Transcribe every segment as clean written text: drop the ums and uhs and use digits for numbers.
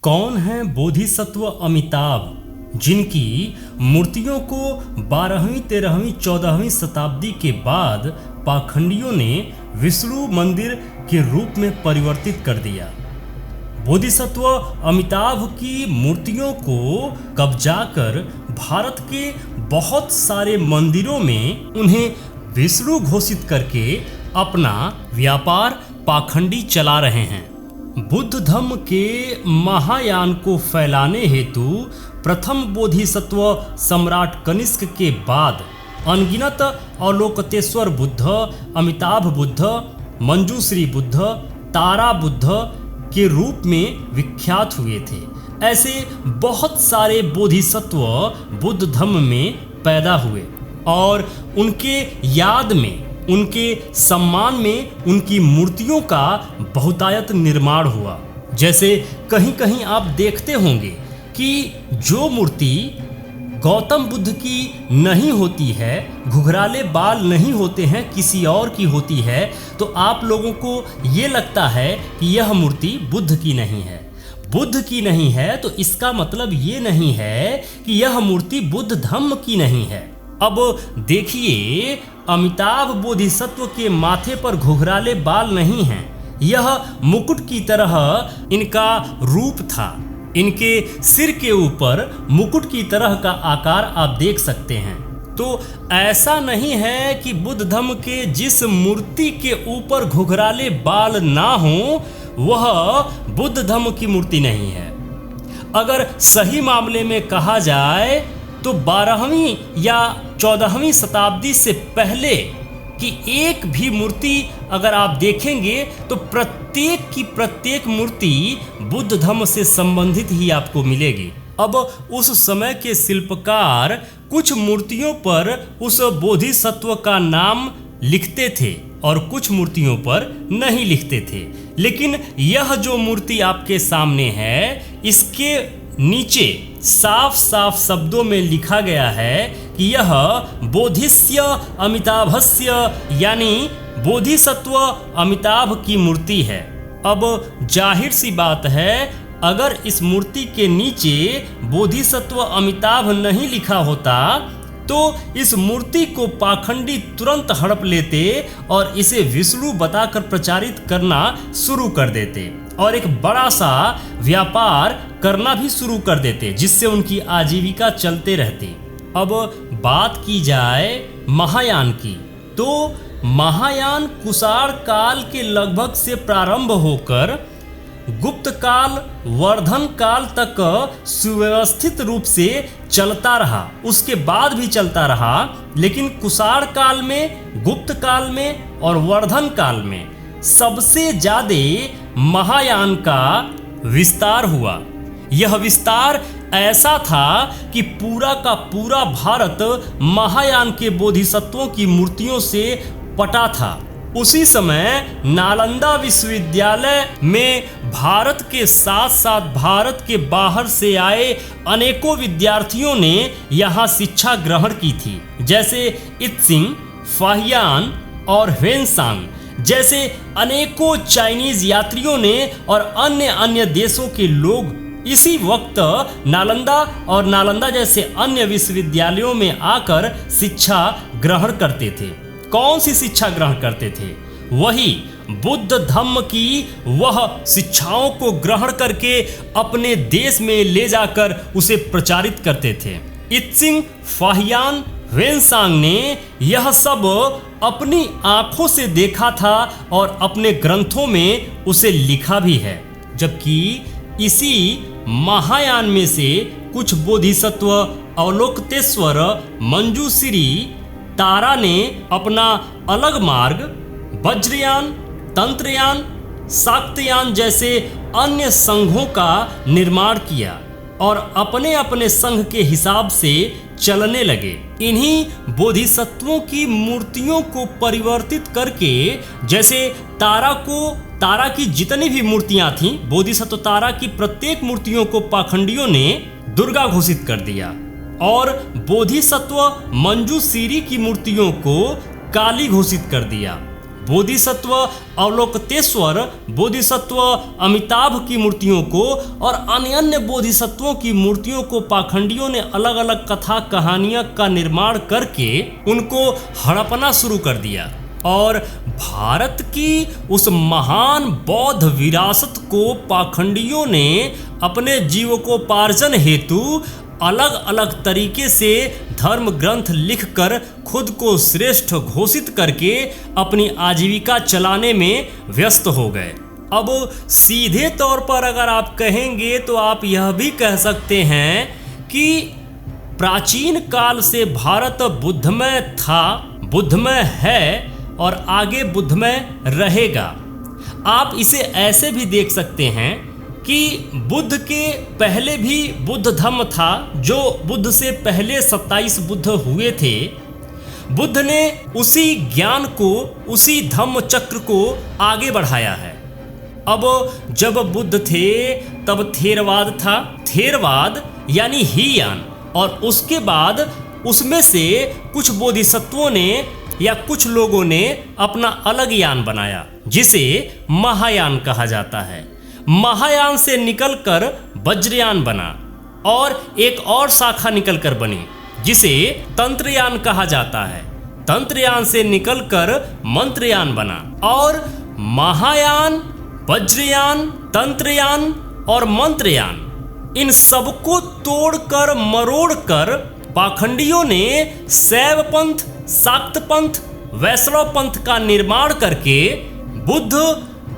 कौन है बोधिसत्व अमिताभ, जिनकी मूर्तियों को 12वीं, 13वीं, 14वीं शताब्दी के बाद पाखंडियों ने विष्णु मंदिर के रूप में परिवर्तित कर दिया। बोधिसत्व अमिताभ की मूर्तियों को कब्जा कर भारत के बहुत सारे मंदिरों में उन्हें विष्णु घोषित करके अपना व्यापार पाखंडी चला रहे हैं। बुद्ध धर्म के महायान को फैलाने हेतु प्रथम बोधिसत्व सम्राट कनिष्क के बाद अनगिनत अवलोकतेश्वर बुद्ध, अमिताभ बुद्ध, मंजूश्री बुद्ध, तारा बुद्ध के रूप में विख्यात हुए थे। ऐसे बहुत सारे बोधिसत्व बुद्ध धर्म में पैदा हुए और उनके याद में, उनके सम्मान में उनकी मूर्तियों का बहुतायत निर्माण हुआ। जैसे कहीं कहीं आप देखते होंगे कि जो मूर्ति गौतम बुद्ध की नहीं होती है, घुघराले बाल नहीं होते हैं, किसी और की होती है, तो आप लोगों को ये लगता है कि यह मूर्ति बुद्ध की नहीं है। बुद्ध की नहीं है तो इसका मतलब ये नहीं है कि यह मूर्ति बुद्ध धम्म की नहीं है। अब देखिए, अमिताभ बोधिसत्व के माथे पर घुघराले बाल नहीं हैं, यह मुकुट की तरह इनका रूप था। इनके सिर के ऊपर मुकुट की तरह का आकार आप देख सकते हैं। तो ऐसा नहीं है कि बुद्ध धर्म के जिस मूर्ति के ऊपर घुघराले बाल ना हो वह बुद्ध धर्म की मूर्ति नहीं है। अगर सही मामले में कहा जाए तो 12वीं या 14वीं शताब्दी से पहले की एक भी मूर्ति अगर आप देखेंगे तो प्रत्येक की प्रत्येक मूर्ति बुद्ध धर्म से संबंधित ही आपको मिलेगी। अब उस समय के शिल्पकार कुछ मूर्तियों पर उस बोधिसत्व का नाम लिखते थे और कुछ मूर्तियों पर नहीं लिखते थे। लेकिन यह जो मूर्ति आपके सामने है, इसके नीचे साफ साफ शब्दों में लिखा गया है कि यह बोधिस्य अमिताभस्य यानी बोधिसत्व अमिताभ की मूर्ति है। अब जाहिर सी बात है, अगर इस मूर्ति के नीचे बोधिसत्व अमिताभ नहीं लिखा होता तो इस मूर्ति को पाखंडी तुरंत हड़प लेते और इसे विष्णु बताकर प्रचारित करना शुरू कर देते और एक बड़ा सा व्यापार करना भी शुरू कर देते, जिससे उनकी आजीविका चलते रहती। अब बात की जाए महायान की, तो महायान कुषाण काल के लगभग से प्रारंभ होकर गुप्त काल, वर्धन काल तक सुव्यवस्थित रूप से चलता रहा, उसके बाद भी चलता रहा। लेकिन कुषाण काल में, गुप्त काल में और वर्धन काल में सबसे ज्यादा महायान का विस्तार हुआ। यह विस्तार ऐसा था कि पूरा का पूरा भारत महायान के बोधिसत्वों की मूर्तियों से पटा था। उसी समय नालंदा विश्वविद्यालय में भारत के साथ साथ भारत के बाहर से आए अनेकों विद्यार्थियों ने यहाँ शिक्षा ग्रहण की थी। जैसे इत्सिंग, फाहियान और ह्वेनसांग जैसे अनेकों चाइनीज यात्रियों ने और अन्य देशों के लोग इसी वक्त नालंदा और नालंदा जैसे अन्य विश्वविद्यालयों में आकर शिक्षा ग्रहण करते थे। कौन सी शिक्षा ग्रहण करते थे? वही बुद्ध धम्म की वह शिक्षाओं को ग्रहण करके अपने देश में ले जाकर उसे प्रचारित करते थे। इत्सिंग, फाहियान, ह्वेनसांग ने यह सब अपनी आंखों से देखा था और अपने ग्रंथों में उसे लिखा भी है। जबकि इसी महायान में से कुछ बोधिसत्व अवलोकतेश्वर, मंजूश्री, तारा ने अपना अलग मार्ग वज्रयान, तंत्रयान, शाक्तयान जैसे अन्य संघों का निर्माण किया और अपने अपने संघ के हिसाब से चलने लगे। इन्हीं बोधिसत्वों की मूर्तियों को परिवर्तित करके, जैसे तारा की जितनी भी मूर्तियां थीं, बोधिसत्व तारा की प्रत्येक मूर्तियों को पाखंडियों ने दुर्गा घोषित कर दिया और बोधिसत्व मंजूश्री की मूर्तियों को काली घोषित कर दिया। बोधिसत्व अवलोकतेश्वर, बोधिसत्व अमिताभ की मूर्तियों को और अन्य बोधिसत्वों की मूर्तियों को पाखंडियों ने अलग अलग कथा कहानियां का निर्माण करके उनको हड़पना शुरू कर दिया और भारत की उस महान बौद्ध विरासत को पाखंडियों ने अपने जीविकोपार्जन हेतु अलग अलग तरीके से धर्म ग्रंथ लिखकर खुद को श्रेष्ठ घोषित करके अपनी आजीविका चलाने में व्यस्त हो गए। अब सीधे तौर पर अगर आप कहेंगे तो आप यह भी कह सकते हैं कि प्राचीन काल से भारत बुद्धमय था, बुद्धमय है और आगे बुद्धमय रहेगा। आप इसे ऐसे भी देख सकते हैं कि बुद्ध के पहले भी बुद्ध धम्म था, जो बुद्ध से पहले 27 बुद्ध हुए थे। बुद्ध ने उसी ज्ञान को, उसी धम्म चक्र को आगे बढ़ाया है। अब जब बुद्ध थे तब थेरवाद था, थेरवाद यानी हीयान, और उसके बाद उसमें से कुछ बोधिसत्वों ने या कुछ लोगों ने अपना अलग यान बनाया जिसे महायान कहा जाता है। महायान से निकलकर वज्रयान बना और एक और शाखा निकलकर बनी जिसे तंत्रयान कहा जाता है। तंत्रयान से निकलकर मंत्रयान बना और महायान, वज्रयान, तंत्रयान और मंत्रयान, इन सबको तोड़कर मरोड़कर पाखंडियों ने शैव पंथ, शाक्त पंथ, वैष्णव पंथ का निर्माण करके बुद्ध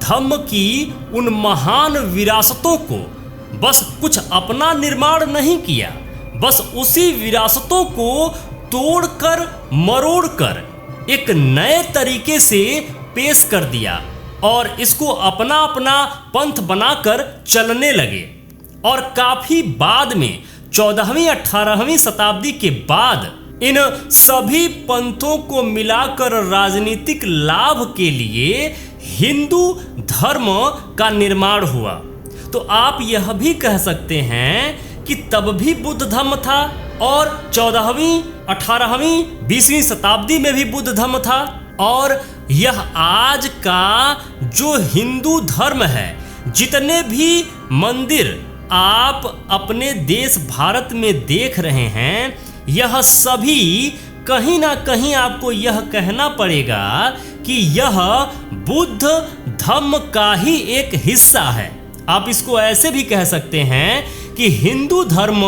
धम्म की उन महान विरासतों को बस कुछ अपना निर्माण नहीं किया, बस उसी विरासतों को तोड़कर मरोड़कर एक नए तरीके से पेश कर दिया और इसको अपना अपना पंथ बनाकर चलने लगे। और काफी बाद में 14वीं 18वीं शताब्दी के बाद इन सभी पंथों को मिलाकर राजनीतिक लाभ के लिए हिंदू धर्म का निर्माण हुआ। तो आप यह भी कह सकते हैं कि तब भी बुद्ध धम्म था और 14वीं 18वीं 20वीं शताब्दी में भी बुद्ध धम्म था, और यह आज का जो हिंदू धर्म है, जितने भी मंदिर आप अपने देश भारत में देख रहे हैं, यह सभी कहीं ना कहीं आपको यह कहना पड़ेगा कि यह बुद्ध धम्म का ही एक हिस्सा है। आप इसको ऐसे भी कह सकते हैं कि हिंदू धर्म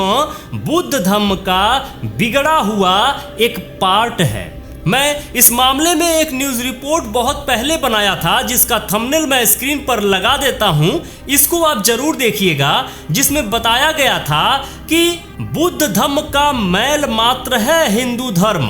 बुद्ध धम्म का बिगड़ा हुआ एक पार्ट है। मैं इस मामले में एक न्यूज़ रिपोर्ट बहुत पहले बनाया था जिसका थंबनेल मैं स्क्रीन पर लगा देता हूं, इसको आप जरूर देखिएगा, जिसमें बताया गया था कि बुद्ध धम्म का मैल मात्र है हिंदू धर्म।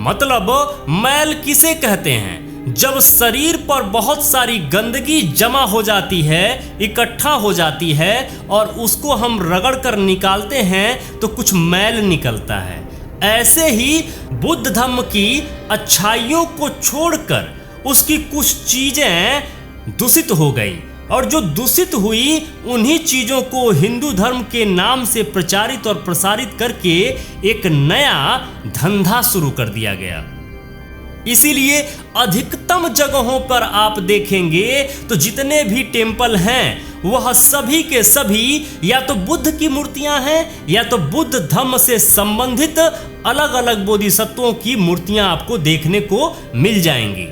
मतलब मैल किसे कहते हैं? जब शरीर पर बहुत सारी गंदगी जमा हो जाती है, इकट्ठा हो जाती है और उसको हम रगड़ कर निकालते हैं तो कुछ मैल निकलता है। ऐसे ही बुद्ध धम्म की अच्छाइयों को छोड़कर उसकी कुछ चीजें दूषित हो गई, और जो दूषित हुई उन्हीं चीजों को हिंदू धर्म के नाम से प्रचारित और प्रसारित करके एक नया धंधा शुरू कर दिया गया। इसीलिए अधिकतम जगहों पर आप देखेंगे तो जितने भी टेम्पल हैं वह सभी के सभी या तो बुद्ध की मूर्तियां हैं या तो बुद्ध धम्म से संबंधित अलग अलग बोधिसत्वों की मूर्तियां आपको देखने को मिल जाएंगी।